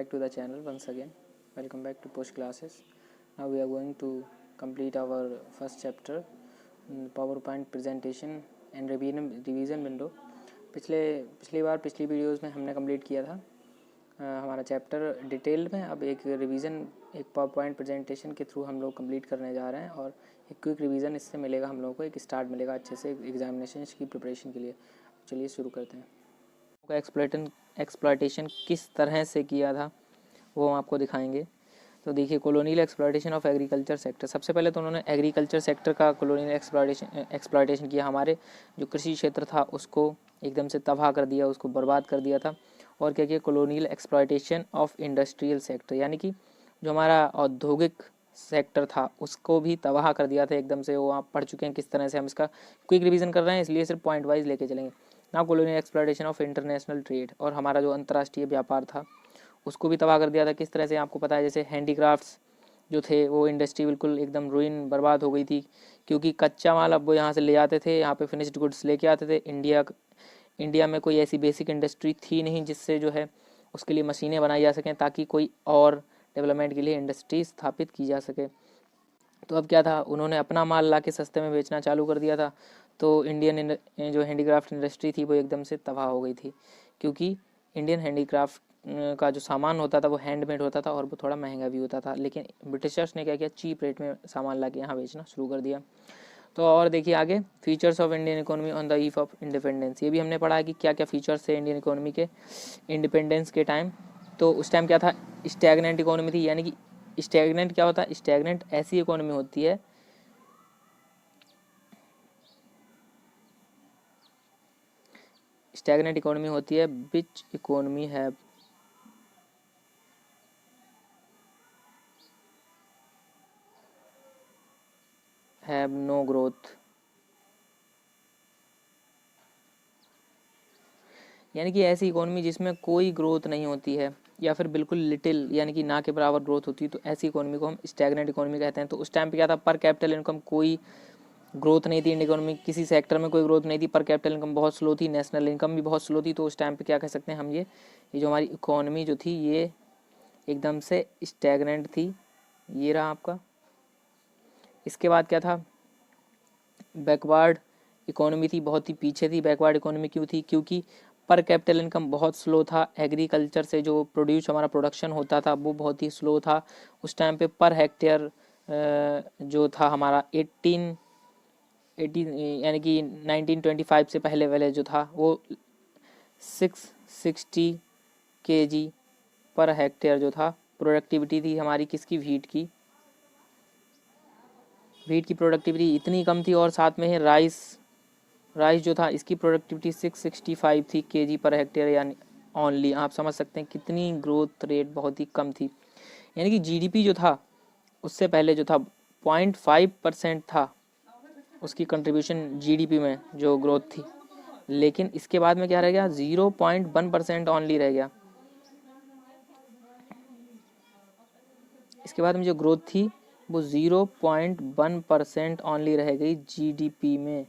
back to the channel once again. Welcome back to Push Classes. Now we are going to complete our first chapter, PowerPoint presentation and revision window. पिछली videos में हमने complete किया था हमारा chapter detail में. अब एक revision एक पावरपॉइंट प्रेजेंटेशन के थ्रू हम लोग कंप्लीट करने जा रहे हैं और एक क्विक रिवीजन इससे मिलेगा हम लोगों को, एक स्टार्ट मिलेगा अच्छे से एग्जामिनेशन की प्रिपरेशन के लिए. चलिए शुरू करते हैं. एक्सप्लॉयटेशन किस तरह से किया था वो हम आपको दिखाएंगे. तो देखिए, colonial exploitation of agriculture sector. सबसे पहले तो उन्होंने एग्रीकल्चर सेक्टर का कॉलोनियल एक्सप्लॉयटेशन किया. हमारे जो कृषि क्षेत्र था उसको एकदम से तबाह कर दिया, उसको बर्बाद कर दिया था. और क्या किया, colonial exploitation of industrial sector, यानी कि जो हमारा औद्योगिक सेक्टर था उसको भी तबाह कर दिया था एकदम से. वो आप पढ़ चुके हैं किस तरह से. हम इसका क्विक रिवीजन कर रहे हैं इसलिए सिर्फ पॉइंट वाइज लेके चलेंगे. ना colonial exploitation of international trade, और हमारा जो अंतर्राष्ट्रीय व्यापार था उसको भी तबाह कर दिया था. किस तरह से आपको पता है, जैसे हैंडीक्राफ्ट्स जो थे वो इंडस्ट्री बिल्कुल एकदम रुइन बर्बाद हो गई थी, क्योंकि कच्चा माल अब वो यहाँ से ले आते थे, यहाँ पे फिनिश्ड गुड्स लेके आते थे. इंडिया में कोई ऐसी बेसिक इंडस्ट्री थी नहीं जिससे जो है उसके लिए मशीनें बनाई जा सकें ताकि कोई और डेवलपमेंट के लिए इंडस्ट्री स्थापित की जा सके. तो अब क्या था, उन्होंने अपना माल ला के सस्ते में बेचना चालू कर दिया था. तो इंडियन जो हैंडीक्राफ्ट इंडस्ट्री थी वो एकदम से तबाह हो गई थी, क्योंकि इंडियन हैंडीक्राफ्ट का जो सामान होता था वो हैंडमेड होता था और वो थोड़ा महंगा भी होता था. लेकिन ब्रिटिशर्स ने क्या किया, चीप रेट में सामान ला के यहाँ बेचना शुरू कर दिया. तो और देखिए आगे, features of Indian economy on the if of independence. ये भी हमने पढ़ा है कि क्या क्या फीचर्स थे इंडियन इकोनॉमी के इंडिपेंडेंस के टाइम. तो उस टाइम क्या था, स्टैग्नेंट इकोनॉमी थी. यानी कि स्टैग्नेंट क्या होता है, स्टैग्नेंट ऐसी इकोनॉमी होती है स्टैग्नेंट इकोनॉमी होती है विच इकोनॉमी हैव नो ग्रोथ. यानी कि ऐसी इकोनॉमी जिसमें कोई ग्रोथ नहीं होती है या फिर बिल्कुल लिटिल यानी कि ना के बराबर ग्रोथ होती है, तो ऐसी इकोनॉमी को हम स्टैग्नेंट इकोनॉमी कहते हैं. तो उस टाइम पे क्या था, पर कैपिटल इनकम कोई ग्रोथ नहीं थी. इंडियन इकोनॉमी किसी सेक्टर में कोई ग्रोथ नहीं थी. पर कैपिटल इनकम बहुत स्लो थी, नेशनल इनकम भी बहुत स्लो थी. तो उस टाइम पे क्या कह सकते हैं हम, ये जो हमारी इकोनॉमी जो थी ये एकदम से स्टैग्नेंट थी. ये रहा आपका. इसके बाद क्या था, बैकवर्ड इकोनॉमी थी, बहुत ही पीछे थी. बैकवर्ड इकोनॉमी क्यों थी, क्योंकि पर कैपिटल इनकम बहुत स्लो था. एग्रीकल्चर से जो हमारा प्रोडक्शन होता था वो बहुत ही स्लो था. उस टाइम पे पर हेक्टेयर जो था हमारा 18 यानी कि 1925 से पहले वाले जो था वो 660 kg पर हेक्टेयर जो था प्रोडक्टिविटी थी हमारी. किसकी, वीट की प्रोडक्टिविटी इतनी कम थी. और साथ में ही राइस जो था इसकी प्रोडक्टिविटी 665 थी kg पर हेक्टेयर, यानी ओनली. आप समझ सकते हैं कितनी ग्रोथ रेट बहुत ही कम थी. यानी कि जीडीपी जो था उससे पहले जो था 0.5% था उसकी कंट्रीब्यूशन जीडीपी में जो ग्रोथ थी. लेकिन इसके बाद में क्या रह गया, 0.1% ओनली रह गया. इसके बाद में जो ग्रोथ थी वो 0.1% ओनली रह गई जीडीपी में,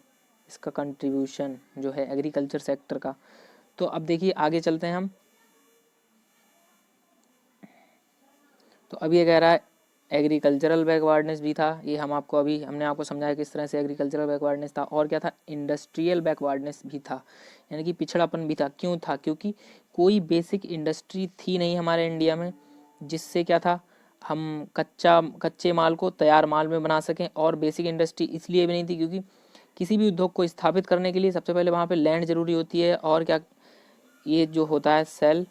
इसका कंट्रीब्यूशन जो है एग्रीकल्चर सेक्टर का. तो अब देखिए आगे चलते हैं हम. तो अब ये कह रहा है एग्रीकल्चरल बैकवर्डनेस भी था. ये हमने आपको समझाया किस तरह से एग्रीकल्चरल बैकवर्डनेस था. और क्या था, इंडस्ट्रियल बैकवर्डनेस भी था, यानी कि पिछड़ापन भी था. क्यों था, क्योंकि कोई बेसिक इंडस्ट्री थी नहीं हमारे इंडिया में जिससे क्या था, हम कच्चे माल को तैयार माल में बना सकें. और बेसिक इंडस्ट्री इसलिए भी नहीं थी क्योंकि किसी भी उद्योग को स्थापित करने के लिए सबसे पहले वहाँ पे लैंड जरूरी होती है. और क्या, ये जो होता है सेल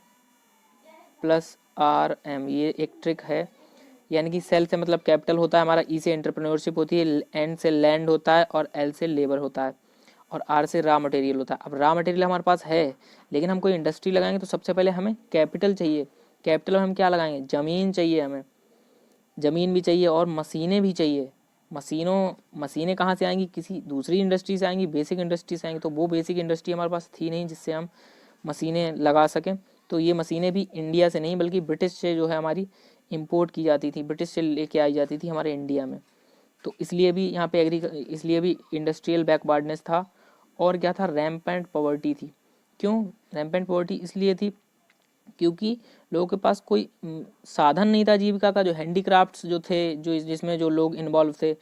प्लस RM, ये एक ट्रिक है. यानी कि सेल से मतलब कैपिटल होता है हमारा, ई से एंटरप्रेन्योरशिप होती है, एन से लैंड होता है और एल से लेबर होता है और आर से रॉ मटेरियल होता है. अब रॉ मटेरियल हमारे पास है, लेकिन हम कोई इंडस्ट्री लगाएंगे तो सबसे पहले हमें कैपिटल चाहिए. कैपिटल में हम क्या लगाएंगे, ज़मीन चाहिए. हमें ज़मीन भी चाहिए और मशीनें भी चाहिए. मशीनें कहाँ से आएंगी, किसी दूसरी इंडस्ट्री से आएंगी, बेसिक इंडस्ट्री से आएंगी. तो वो बेसिक इंडस्ट्री हमारे पास थी नहीं जिससे हम मशीनें लगा सकें. तो ये मशीनें भी इंडिया से नहीं बल्कि ब्रिटिश से जो है हमारी इंपोर्ट की जाती थी, ब्रिटिश से लेके आई जाती थी हमारे इंडिया में. तो इसलिए भी यहाँ पे इसलिए भी इंडस्ट्रियल बैकवर्डनेस था. और क्या था, रैम्पेंट पॉवर्टी थी. क्यों रैम्पेंट पॉवर्टी इसलिए थी क्योंकि लोगों के पास कोई साधन नहीं था जीविका का। जो हैंडीक्राफ्ट्स जो थे, जो जिसमें जो लोग इन्वॉल्व थे,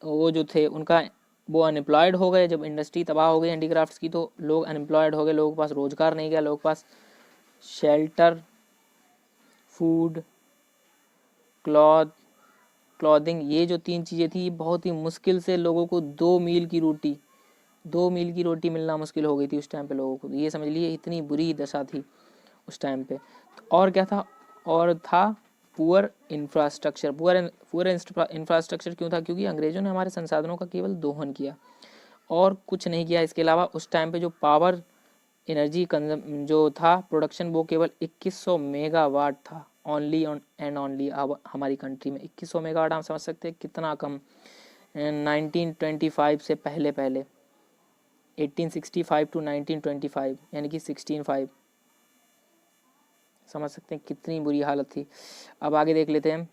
वो जो थे उनका वो अनएम्प्लॉयड हो गए। जब इंडस्ट्री तबाह हो गई हैंडीक्राफ्ट्स की, तो लोग अनएम्प्लॉयड हो गए, लोगों के पास रोजगार नहीं गया, लोगों के पास शेल्टर, फूड, क्लॉथ, क्लॉथिंग, ये जो 3 चीज़ें थी, बहुत ही मुश्किल से लोगों को 2 मील की रोटी मिलना मुश्किल हो गई थी उस टाइम पे लोगों को। ये समझ लिए इतनी बुरी दशा थी उस टाइम पे। तो और क्या था, और था पुअर इंफ्रास्ट्रक्चर। पुअर इंफ्रास्ट्रक्चर क्यों था? क्योंकि अंग्रेजों ने हमारे संसाधनों का केवल दोहन किया और कुछ नहीं किया। इसके अलावा उस टाइम पे जो पावर एनर्जी जो था प्रोडक्शन, वो केवल 2100 मेगावाट था, ओनली एंड ओनली हमारी कंट्री में 2100 मेगावाट। आप समझ सकते हैं कितना कम। 1925 से पहले 1865 टू 1925, यानी कि 16.5, समझ सकते हैं कितनी बुरी हालत थी। अब आगे देख लेते हैं।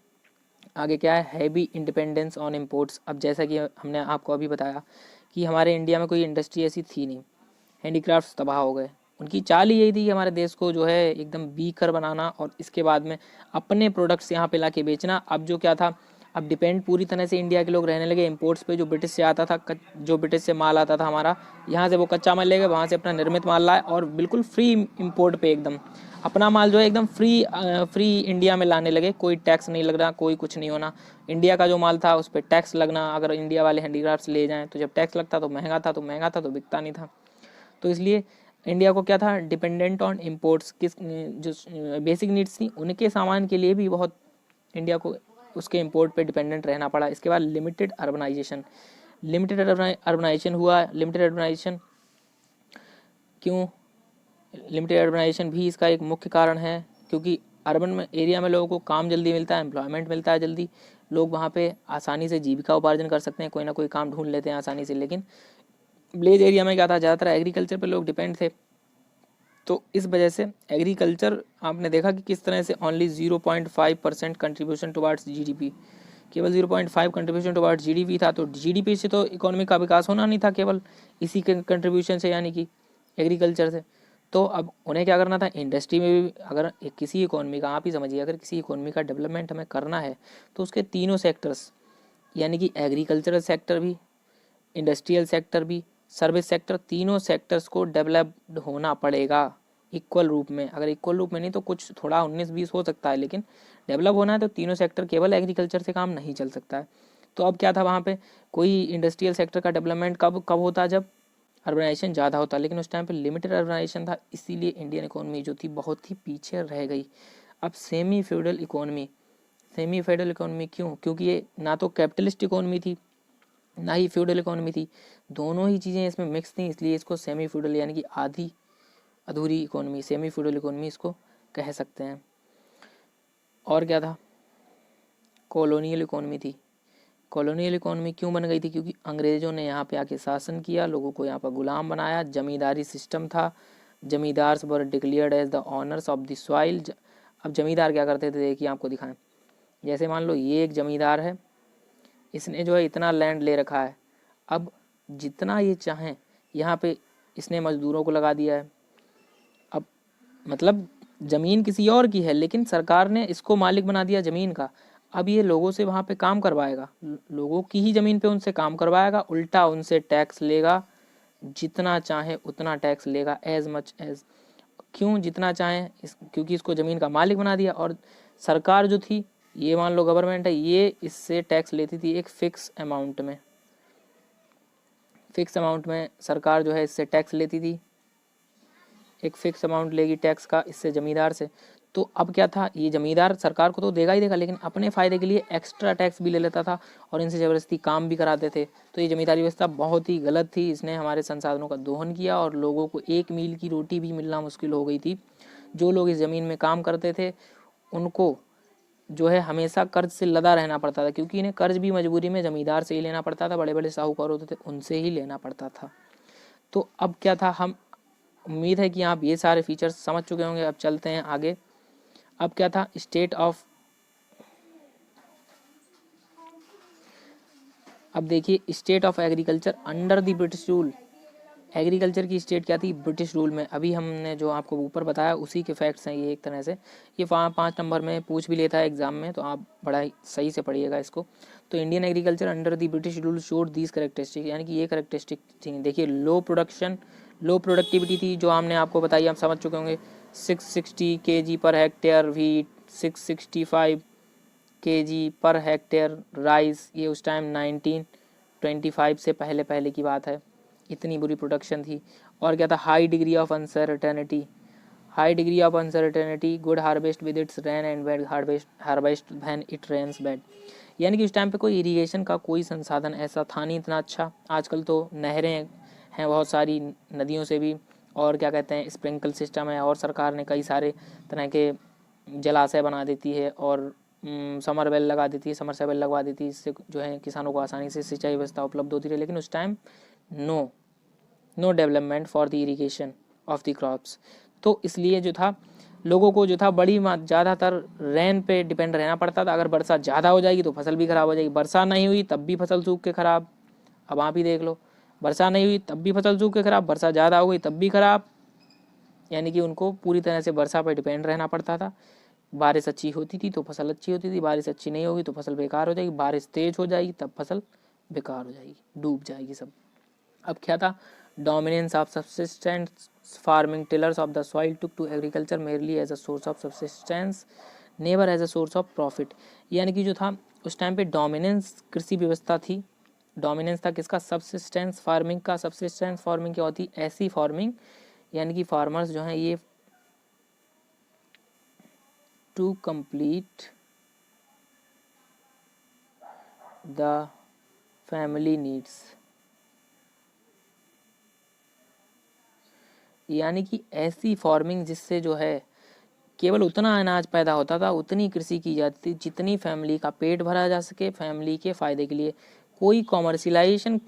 आगे क्या है, हैवी इंडिपेंडेंस ऑन इम्पोर्ट्स। अब जैसा कि हमने आपको अभी बताया कि हमारे इंडिया में कोई इंडस्ट्री ऐसी थी नहीं, हैंडीक्राफ्ट्स तबाह हो गए। उनकी चाल ही यही थी कि हमारे देश को जो है एकदम बीकर बनाना और इसके बाद में अपने प्रोडक्ट्स यहाँ पे लाके बेचना। अब जो क्या था, अब डिपेंड पूरी तरह से इंडिया के लोग रहने लगे इंपोर्ट्स पे। जो ब्रिटिश से आता था, जो ब्रिटिश से माल आता था हमारा, यहाँ से वो कच्चा माल ले गए, वहाँ से अपना निर्मित माल लाए और बिल्कुल फ्री इंपोर्ट पे एकदम अपना माल जो है एकदम फ्री इंडिया में लाने लगे। कोई टैक्स नहीं लग रहा, कोई कुछ नहीं होना। इंडिया का जो माल था उस पर टैक्स लगना, अगर इंडिया वाले हैंडीक्राफ्ट्स ले जाएँ तो जब टैक्स लगता तो महंगा था, तो बिकता नहीं था। तो इसलिए इंडिया को क्या था, डिपेंडेंट ऑन इम्पोर्ट्स। किस जो बेसिक नीड्स थी उनके सामान के लिए भी बहुत इंडिया को उसके इंपोर्ट पे डिपेंडेंट रहना पड़ा। इसके बाद लिमिटेड अर्बनाइजेशन हुआ। लिमिटेड अर्बनाइजेशन क्यों? लिमिटेड अर्बनाइजेशन भी इसका एक मुख्य कारण है, क्योंकि अर्बन में एरिया में लोगों को काम जल्दी मिलता है, एम्प्लॉयमेंट मिलता है जल्दी, लोग वहाँ पे आसानी से जीविका उपार्जन कर सकते हैं, कोई ना कोई काम ढूंढ लेते हैं आसानी से। लेकिन विलेज एरिया में क्या था, ज़्यादातर एग्रीकल्चर पे लोग डिपेंड थे। तो इस वजह से एग्रीकल्चर, आपने देखा कि किस तरह से ओनली 0.5% कंट्रीब्यूशन टुवार्ड्स जीडीपी, केवल 0.5 कंट्रीब्यूशन टुवार्ड्स जीडीपी था। तो जीडीपी से तो इकोनॉमी का विकास होना नहीं था, केवल इसी के कंट्रीब्यूशन से, यानी कि एग्रीकल्चर से। तो अब उन्हें क्या करना था, इंडस्ट्री में भी। अगर किसी इकोनॉमी का, आप ही समझिए, अगर किसी इकोनॉमी का डेवलपमेंट हमें करना है तो उसके तीनों सेक्टर्स, यानी कि एग्रीकल्चरल सेक्टर भी, इंडस्ट्रियल सेक्टर भी, सर्विस सेक्टर, तीनों सेक्टर्स को डेवलप्ड होना पड़ेगा इक्वल रूप में। अगर इक्वल रूप में नहीं तो कुछ थोड़ा 19-20 हो सकता है, लेकिन डेवलप होना है तो तीनों सेक्टर, केवल एग्रीकल्चर से काम नहीं चल सकता है। तो अब क्या था, वहाँ पे कोई इंडस्ट्रियल सेक्टर का डेवलपमेंट कब कब होता, जब अर्बनाइजेशन ज़्यादा होता। लेकिन उस टाइम पे लिमिटेड अर्बनाइजेशन था, इसीलिए इंडियन इकोनॉमी जो थी बहुत ही पीछे रह गई। अब सेमी फ्यूडल इकोनॉमी क्यों? क्योंकि ये ना तो कैपिटलिस्ट इकोनॉमी थी ना ही फ्यूडल इकोनॉमी थी, दोनों ही चीज़ें इसमें मिक्स थी, इसलिए इसको सेमी फ्यूडल, यानी कि आधी अधूरी इकोनॉमी, सेमी फ्यूडल इकोनॉमी इसको कह सकते हैं। और क्या था, कॉलोनियल इकोनॉमी थी। कॉलोनियल इकोनॉमी क्यों बन गई थी? क्योंकि अंग्रेज़ों ने यहाँ पे आके शासन किया, लोगों को यहाँ पर गुलाम बनाया, जमींदारी सिस्टम था, zamindars were declared as the owners of the soil. अब जमींदार क्या करते थे, देखिए आपको दिखाएं। जैसे मान लो ये एक जमींदार है, इसने जो है इतना लैंड ले रखा है, अब जितना ये चाहें यहाँ पे इसने मजदूरों को लगा दिया है। अब मतलब ज़मीन किसी और की है, लेकिन सरकार ने इसको मालिक बना दिया ज़मीन का। अब ये लोगों से वहाँ पे काम करवाएगा, लोगों की ही ज़मीन पे उनसे काम करवाएगा, उल्टा उनसे टैक्स लेगा, जितना चाहे उतना टैक्स लेगा, एज मच एज। क्यों जितना चाहें? क्योंकि इसको ज़मीन का मालिक बना दिया। और सरकार जो थी, ये मान लो गवर्नमेंट है, ये इससे टैक्स लेती थी एक फिक्स अमाउंट में सरकार जो है इससे टैक्स लेती थी, एक फिक्स अमाउंट लेगी टैक्स का इससे ज़मींदार से। तो अब क्या था, ये ज़मींदार सरकार को तो देगा ही देगा, लेकिन अपने फ़ायदे के लिए एक्स्ट्रा टैक्स भी ले लेता था और इनसे ज़बरदस्ती काम भी कराते थे। तो ये ज़मींदारी व्यवस्था बहुत ही गलत थी, इसने हमारे संसाधनों का दोहन किया और लोगों को 1 मील की रोटी भी मिलना मुश्किल हो गई थी। जो लोग इस ज़मीन में काम करते थे उनको जो है हमेशा कर्ज से लदा रहना पड़ता था, क्योंकि इन्हें कर्ज भी मजबूरी में ज़मींदार से ही लेना पड़ता था, बड़े बड़े साहूकार होते थे उनसे ही लेना पड़ता था। तो अब क्या था, हम उम्मीद है कि आप ये सारे फीचर्स समझ चुके होंगे। अब चलते हैं आगे। अब क्या था, अब देखिए state of agriculture under the British rule. Agriculture की स्टेट क्या थी ब्रिटिश रूल में। अभी हमने जो आपको ऊपर बताया उसी के फैक्ट्स हैं ये एक तरह से। ये 5 नंबर में पूछ भी लेता है एग्जाम में, तो आप बड़ा सही से पढ़िएगा इसको। तो Indian agriculture under the British rule showed these characteristic, यानी कि ये करेक्टरिस्टिक थी। देखिए लो प्रोडक्शन, लो प्रोडक्टिविटी थी जो हमने आपको बताई, आप समझ चुके होंगे। 660 kg per hectare wheat, 665 kg per hectare rice, ये उस टाइम 1925 से पहले पहले की बात है, इतनी बुरी प्रोडक्शन थी। और क्या था, high degree of uncertainty, high degree of uncertainty, good harvest with its rain and bad harvest when it rains bad, यानी कि उस टाइम पे कोई इरिगेशन का कोई संसाधन ऐसा था नहीं इतना अच्छा। आजकल तो नहरें हैं बहुत सारी, नदियों से भी, और क्या कहते हैं स्प्रिंकल सिस्टम है, और सरकार ने कई सारे तरह के जलाशय बना देती है और समर वेल लगा देती है, समरसेबल लगवा देती है, इससे जो है किसानों को आसानी से सिंचाई व्यवस्था उपलब्ध होती रही। लेकिन उस time no development for the irrigation of the crops. तो इसलिए जो था लोगों को जो था बड़ी ज़्यादातर रेन पे डिपेंड रहना पड़ता था। अगर वर्षा ज़्यादा हो जाएगी तो फसल भी ख़राब हो जाएगी, वर्षा नहीं हुई तब भी फसल सूख के ख़राब। अब आप ही देख लो, वर्षा नहीं हुई तब भी फसल सूख के ख़राब, वर्षा ज़्यादा हो गई तब भी ख़राब। यानी कि उनको पूरी तरह से वर्षा पर डिपेंड रहना पड़ता था। बारिश अच्छी होती थी तो फसल अच्छी होती थी, बारिश अच्छी नहीं होगी तो फसल बेकार हो जाएगी, बारिश तेज़ हो जाएगी तब फसल बेकार हो जाएगी, डूब जाएगी सब। अब क्या था, dominance of subsistence farming, tillers of the soil took to agriculture merely as a source of subsistence, never as a source of profit. यानी कि जो था उस टाइम पे डोमिनेंस कृषि व्यवस्था थी, डोमिनेंस था किसका, सब्सिस्टेंस फार्मिंग का। सब्सिस्टेंस फार्मिंग क्या होती, ऐसी फार्मिंग यानी कि फार्मर्स जो हैं ये to complete the family needs, यानी कि ऐसी फार्मिंग जिससे जो है केवल उतना अनाज पैदा होता था, उतनी कृषि की जाती थी जितनी फैमिली का पेट भरा जा सके, फैमिली के फ़ायदे के लिए। कोई कॉमर्शियलाइजेशन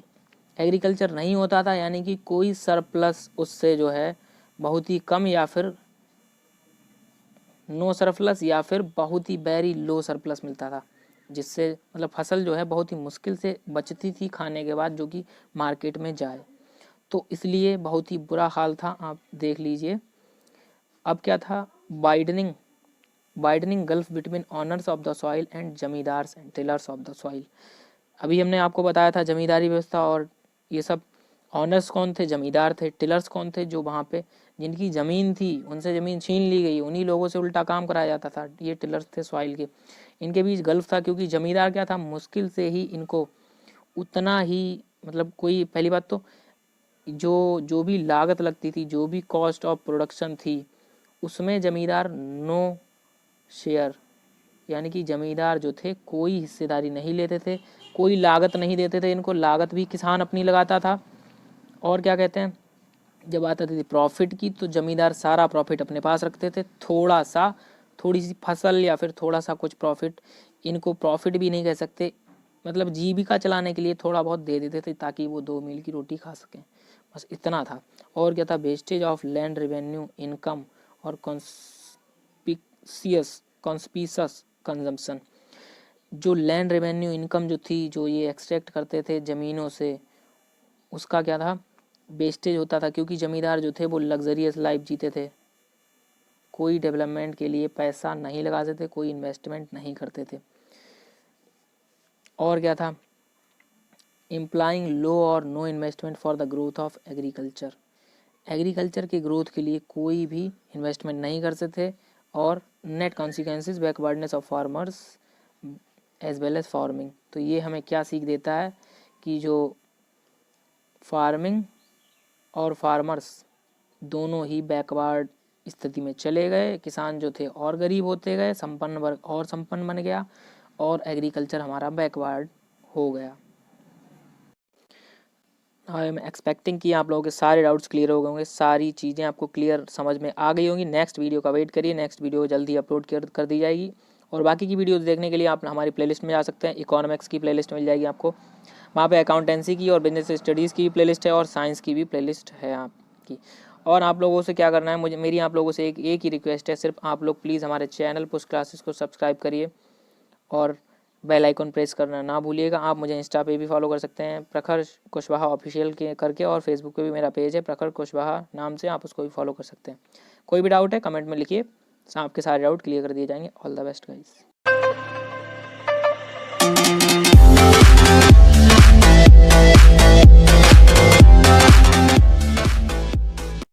एग्रीकल्चर नहीं होता था, यानी कि कोई सरप्लस उससे जो है बहुत ही कम या फिर नो सरप्लस या फिर बहुत ही वेरी लो सरप्लस मिलता था, जिससे मतलब फसल जो है बहुत ही मुश्किल से बचती थी खाने के बाद, जो कि मार्केट में जाए। तो इसलिए बहुत ही बुरा हाल था, आप देख लीजिए। अब क्या था, widening gulf between honours of the soil and zamindars and tillers of the soil. अभी हमने आपको बताया था जमींदारी व्यवस्था और ये सब। ऑनर्स कौन थे, जमींदार थे। टिलर्स कौन थे, जो वहाँ पे जिनकी ज़मीन थी उनसे ज़मीन छीन ली गई, उन्हीं लोगों से उल्टा काम कराया जाता था, ये टिलर्स थे सॉइल के। इनके बीच गल्फ था क्योंकि जमींदार क्या था, मुश्किल से ही इनको उतना ही मतलब कोई, पहली बात तो जो भी लागत लगती थी, जो भी कॉस्ट ऑफ प्रोडक्शन थी, उसमें जमींदार नो शेयर, यानी कि जमींदार जो थे कोई हिस्सेदारी नहीं लेते थे, कोई लागत नहीं देते थे इनको, लागत भी किसान अपनी लगाता था। और क्या कहते हैं, जब आती थी प्रॉफिट की तो जमींदार सारा प्रॉफिट अपने पास रखते थे, थोड़ी सी फसल या फिर थोड़ा सा कुछ प्रॉफिट, इनको प्रॉफिट भी नहीं कह सकते, मतलब जीविका चलाने के लिए थोड़ा बहुत दे देते थे ताकि वो 2 मील की रोटी खा सकें, बस इतना था। और क्या था, wastage of land revenue income और कॉन्स्पिशियस कंजम्पशन, जो लैंड रेवेन्यू इनकम जो थी, जो ये एक्सट्रैक्ट करते थे ज़मीनों से, उसका क्या था, वेस्टेज होता था। क्योंकि ज़मींदार जो थे वो लग्जरियस लाइफ जीते थे, कोई डेवलपमेंट के लिए पैसा नहीं लगाते थे, कोई इन्वेस्टमेंट नहीं करते थे। और क्या था, इम्प्लाइंग लो और no investment for the growth of agriculture, agriculture के ग्रोथ के लिए कोई भी इन्वेस्टमेंट नहीं करते थे। और net consequences backwardness of farmers as well as farming. तो ये हमें क्या सीख देता है कि जो फार्मिंग और फार्मर्स दोनों ही बैकवर्ड स्थिति में चले गए, किसान जो थे और गरीब होते गए, संपन्न वर्ग और संपन्न बन गया, और एग्रीकल्चर हमारा बैकवर्ड हो गया। आई एम एक्सपेक्टिंग कि आप लोगों के सारे डाउट्स क्लियर हो गए होंगे, सारी चीज़ें आपको क्लियर समझ में आ गई होंगी। नेक्स्ट वीडियो का वेट करिए, नेक्स्ट वीडियो जल्दी अपलोड कर दी जाएगी। और बाकी की वीडियोस देखने के लिए आप हमारी प्लेलिस्ट में जा सकते हैं। इकोनॉमिक्स की प्लेलिस्ट मिल जाएगी आपको, वहाँ पे अकाउंटेंसी की और बिजनेस स्टडीज़ की भी प्लेलिस्ट है, और साइंस की भी प्लेलिस्ट है आपकी। और आप लोगों से क्या करना है, मेरी आप लोगों से एक ही रिक्वेस्ट है, सिर्फ आप लोग प्लीज़ हमारे चैनल पुश क्लासेस को सब्सक्राइब करिए और बेल आइकन प्रेस करना ना भूलिएगा। आप मुझे इंस्टा पे भी फॉलो कर सकते हैं प्रखर कुशवाहा ऑफिशियल के करके, और फेसबुक पे भी मेरा पेज है प्रखर कुशवाहा नाम से, आप उसको भी फॉलो कर सकते हैं। कोई भी डाउट है कमेंट में लिखिए, आपके सारे डाउट क्लियर कर दिए जाएंगे। All the best guys.